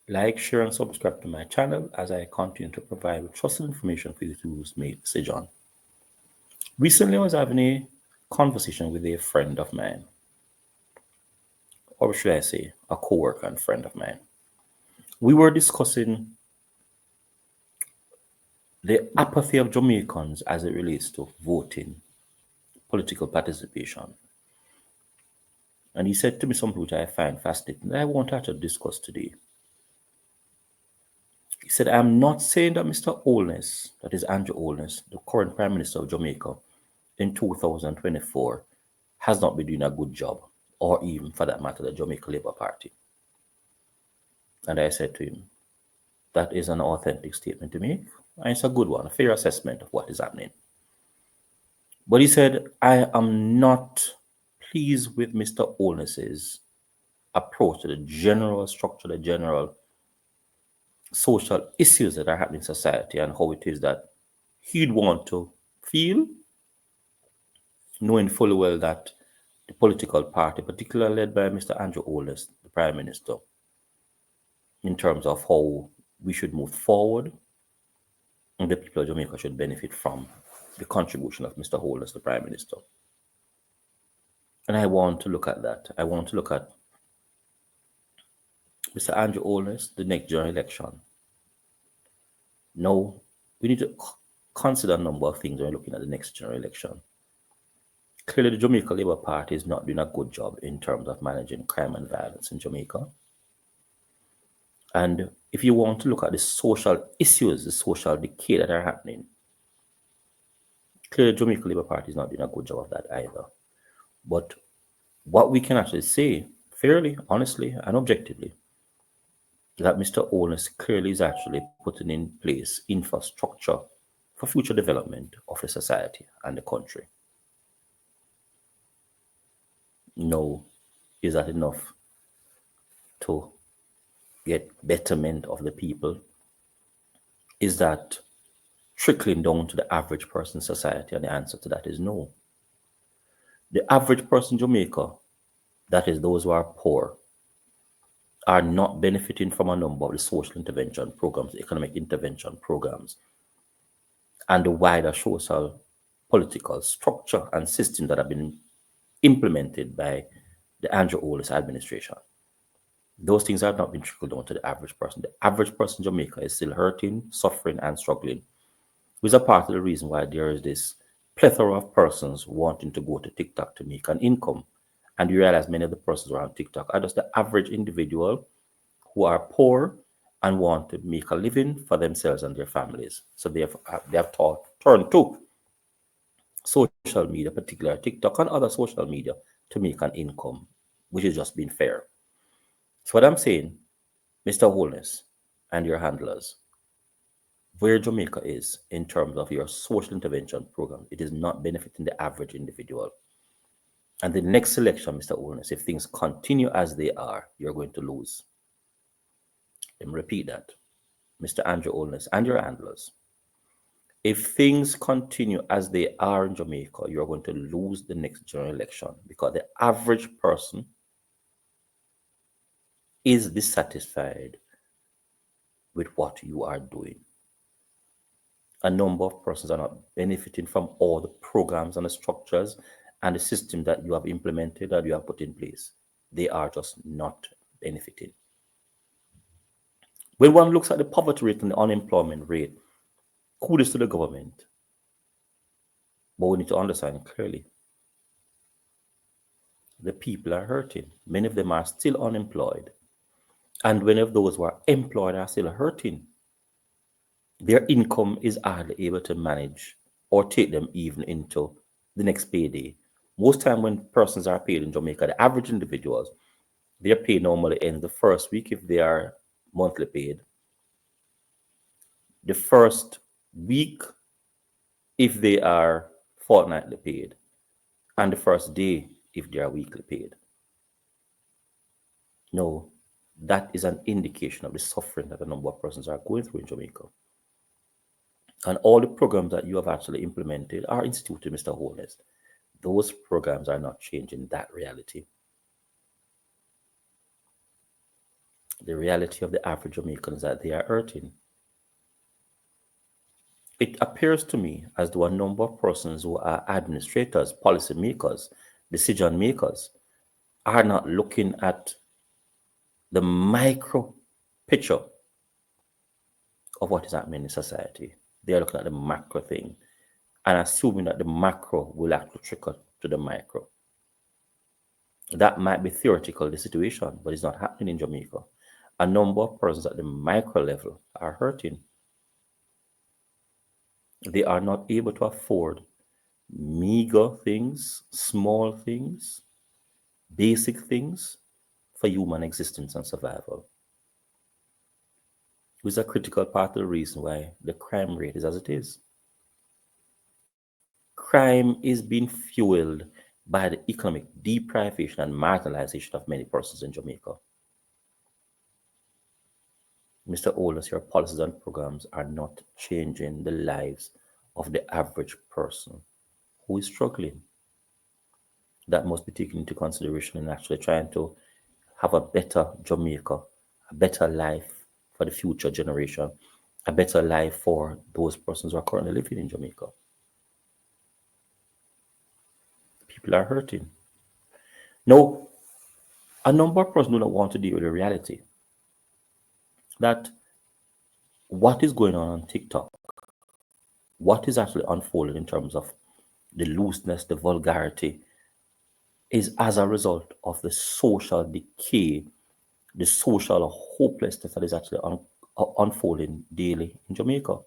Like, share, and subscribe to my channel as I continue to provide with trusted information for you to make decisions on. Recently, I was having a conversation with a friend of mine, or should I say, a co-worker and friend of mine. We were discussing the apathy of Jamaicans as it relates to voting, political participation. And he said to me something which I find fascinating that I want to discuss today. He said, I'm not saying that Mr. Holness, that is Andrew Holness, the current Prime Minister of Jamaica in 2024, has not been doing a good job, or even for that matter, the Jamaica Labour Party. And I said to him, that is an authentic statement to make, and it's a good one, a fair assessment of what is happening. But he said, I am not pleased with Mr. Holness's approach to the general structure, the general social issues that are happening in society, and how it is that he'd want to feel, knowing fully well that the political party, particularly led by Mr. Andrew Holness, the Prime Minister, in terms of how we should move forward, and the people of Jamaica should benefit from the contribution of Mr. Holness, the Prime Minister. And I want to look at that. I want to look at Mr. Andrew Holness, the next general election. No, we need to consider a number of things when looking at the next general election. Clearly, the Jamaica Labour Party is not doing a good job in terms of managing crime and violence in Jamaica. And if you want to look at the social issues, the social decay that are happening, clearly, the Jamaica Labour Party is not doing a good job of that either. But what we can actually say, fairly, honestly, and objectively, that Mr. Holness clearly is actually putting in place infrastructure for future development of the society and the country. No, is that enough to get betterment of the people? Is that trickling down to the average person in society? And the answer to that is no. The average person in Jamaica, that is those who are poor, are not benefiting from a number of the social intervention programs, economic intervention programs, and the wider social political structure and system that have been implemented by the Andrew Holness administration. Those things have not been trickled down to the average person. The average person in Jamaica is still hurting, suffering, and struggling, which is a part of the reason why there is this plethora of persons wanting to go to TikTok to make an income. And you realize many of the persons around TikTok are just the average individual who are poor and want to make a living for themselves and their families. So they have turned to social media, particularly TikTok and other social media, to make an income, which is just being fair. So what I'm saying, Mr. Holness and your handlers, where Jamaica is in terms of your social intervention program, it is not benefiting the average individual. And the next election, Mr. Holness, if things continue as they are, you're going to lose. Let me repeat that. Mr. Andrew Holness and your handlers, if things continue as they are in Jamaica, you're going to lose the next general election because the average person is dissatisfied with what you are doing. A number of persons are not benefiting from all the programs and the structures and the system that you have implemented, that you have put in place. They are just not benefiting. When one looks at the poverty rate and the unemployment rate, kudos to the government. But we need to understand clearly, the people are hurting. Many of them are still unemployed. And many of those who are employed are still hurting. Their income is hardly able to manage or take them even into the next payday. Most time when persons are paid in Jamaica, the average individuals, their pay normally ends the first week if they are monthly paid, the first week if they are fortnightly paid, and the first day if they are weekly paid. No, that is an indication of the suffering that a number of persons are going through in Jamaica. And all the programs that you have actually implemented are instituted, Mr. Holness. Those programs are not changing that reality. The reality of the average Jamaican is that they are hurting. It appears to me as though a number of persons who are administrators, policymakers, decision makers are not looking at the micro picture of what is happening in society. They are looking at the macro thing and assuming that the macro will actually trickle to the micro. That might be theoretical, the situation, but it's not happening in Jamaica. A number of persons at the micro level are hurting. They are not able to afford meager things, small things, basic things for human existence and survival. Which is a critical part of the reason why the crime rate is as it is. Crime is being fueled by the economic deprivation and marginalization of many persons in Jamaica. Mr. Holness, your policies and programs are not changing the lives of the average person who is struggling. That must be taken into consideration in actually trying to have a better Jamaica, a better life for the future generation, a better life for those persons who are currently living in Jamaica. People are hurting. Now, a number of persons do not want to deal with the reality that what is going on TikTok, what is actually unfolding in terms of the looseness, the vulgarity, is as a result of the social decay, the social hopelessness that is actually unfolding daily in Jamaica.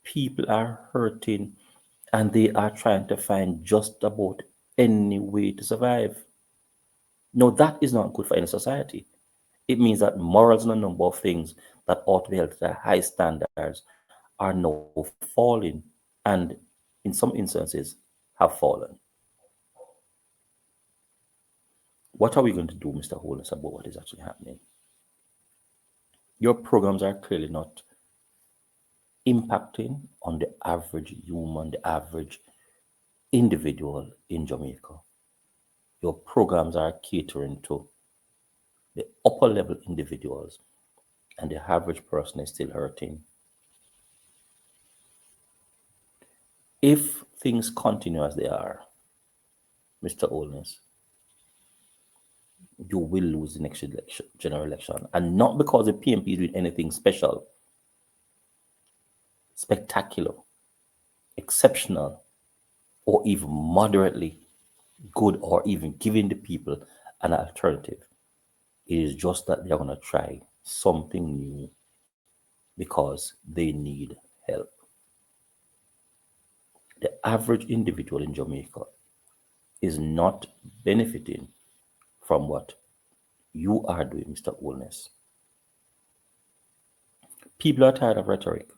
People are hurting and they are trying to find just about any way to survive. No, that is not good for any society. It means that morals and a number of things that ought to be held to high standards are now falling and, in some instances, have fallen. What are we going to do, Mr. Holness, about what is actually happening? Your programs are clearly not impacting on the average human, the average individual in Jamaica. Your programs are catering to the upper level individuals, and the average person is still hurting. If things continue as they are, Mr. Holness, you will lose the next election, general election. And not because the PMP is doing anything special, spectacular, exceptional, or even moderately good, or even giving the people an alternative. It is just that they're going to try something new because they need help. The average individual in Jamaica is not benefiting from what you are doing, Mr. Holness. People are tired of rhetoric.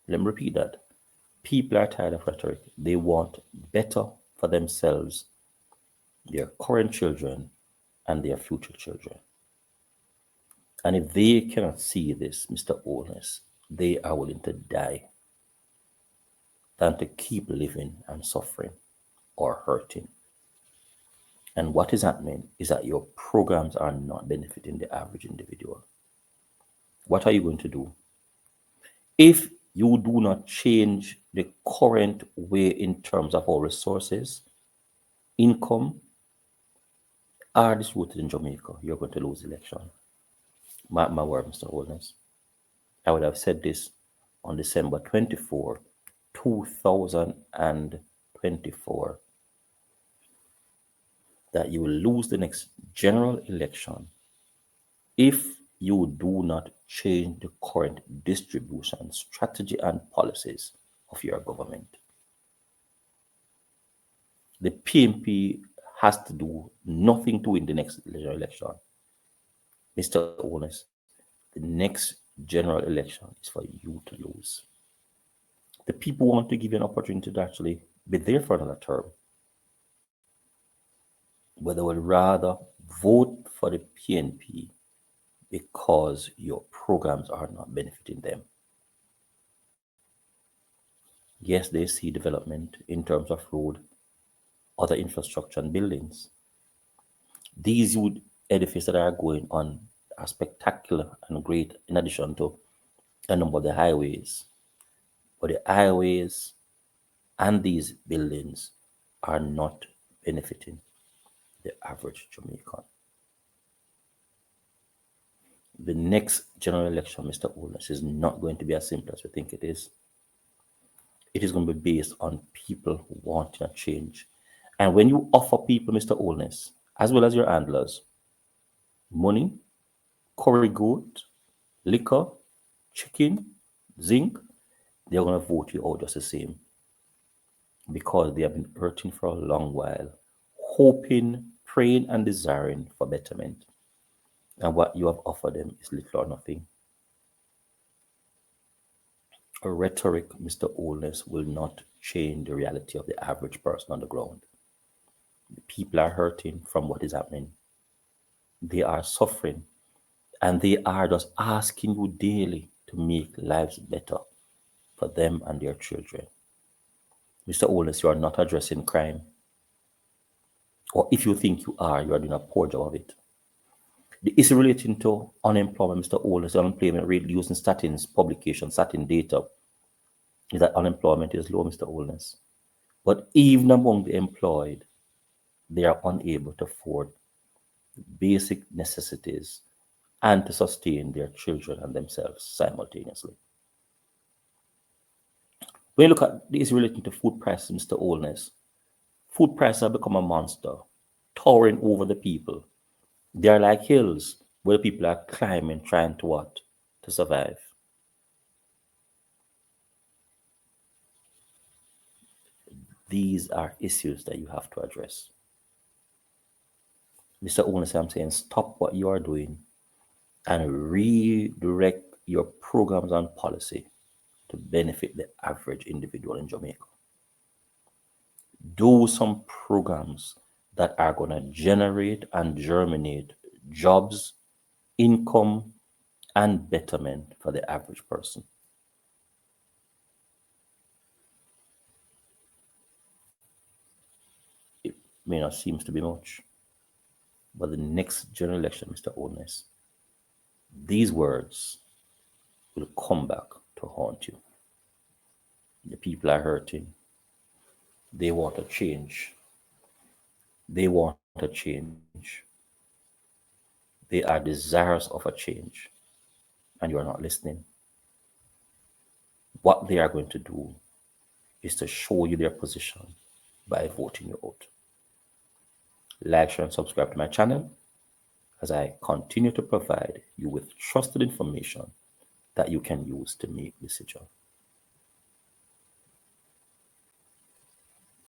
Let me repeat that. People are tired of rhetoric. They want better for themselves, their current children, and their future children. And if they cannot see this, Mr. Holness, they are willing to die than to keep living and suffering or hurting. And what is happening is that your programs are not benefiting the average individual. What are you going to do? If you do not change the current way in terms of our resources, income are distributed in Jamaica, you're going to lose the election. Mark my word, Mr. Holness. I would have said this on December 24, 2024, that you will lose the next general election if you do not change the current distribution strategy and policies of your government. The PMP has to do nothing to win the next general election. Mr. Holness, the next general election is for you to lose. The people want to give you an opportunity to actually be there for another term, but they would rather vote for the PNP because your programs are not benefiting them. Yes, they see development in terms of road, other infrastructure and buildings. These would edifices that are going on are spectacular and great, in addition to a number of the highways. But the highways and these buildings are not benefiting the average Jamaican. The next general election, Mr. Holness, is not going to be as simple as we think it is. It is going to be based on people wanting a change. And when you offer people, Mr. Holness, as well as your handlers, money, curry goat, liquor, chicken, zinc, they're going to vote you out just the same because they have been hurting for a long while, hoping, praying, and desiring for betterment. And what you have offered them is little or nothing. A rhetoric, Mr. Holness, will not change the reality of the average person on the ground. The people are hurting from what is happening. They are suffering, and they are just asking you daily to make lives better for them and their children. Mr. Holness, you are not addressing crime. Or if you think you are doing a poor job of it. The issue relating to unemployment, Mr. Holness, unemployment rate using statins publication, statin data, is that unemployment is low, Mr. Holness. But even among the employed, they are unable to afford basic necessities and to sustain their children and themselves simultaneously. When you look at this relating to food prices, Mr. Holness, food prices have become a monster, towering over the people. They are like hills where people are climbing, trying to what? To survive. These are issues that you have to address. Mr. Holness, I'm saying stop what you are doing and redirect your programs and policy to benefit the average individual in Jamaica. Do some programs that are going to generate and germinate jobs, income, and betterment for the average person. It may not seem to be much, but the next general election, Mr. Holness, these words will come back to haunt you. The people are hurting. They want a change. They want a change. They are desirous of a change, and you are not listening. What they are going to do is to show you their position by voting you out. Like, share, and subscribe to my channel as I continue to provide you with trusted information that you can use to make decisions.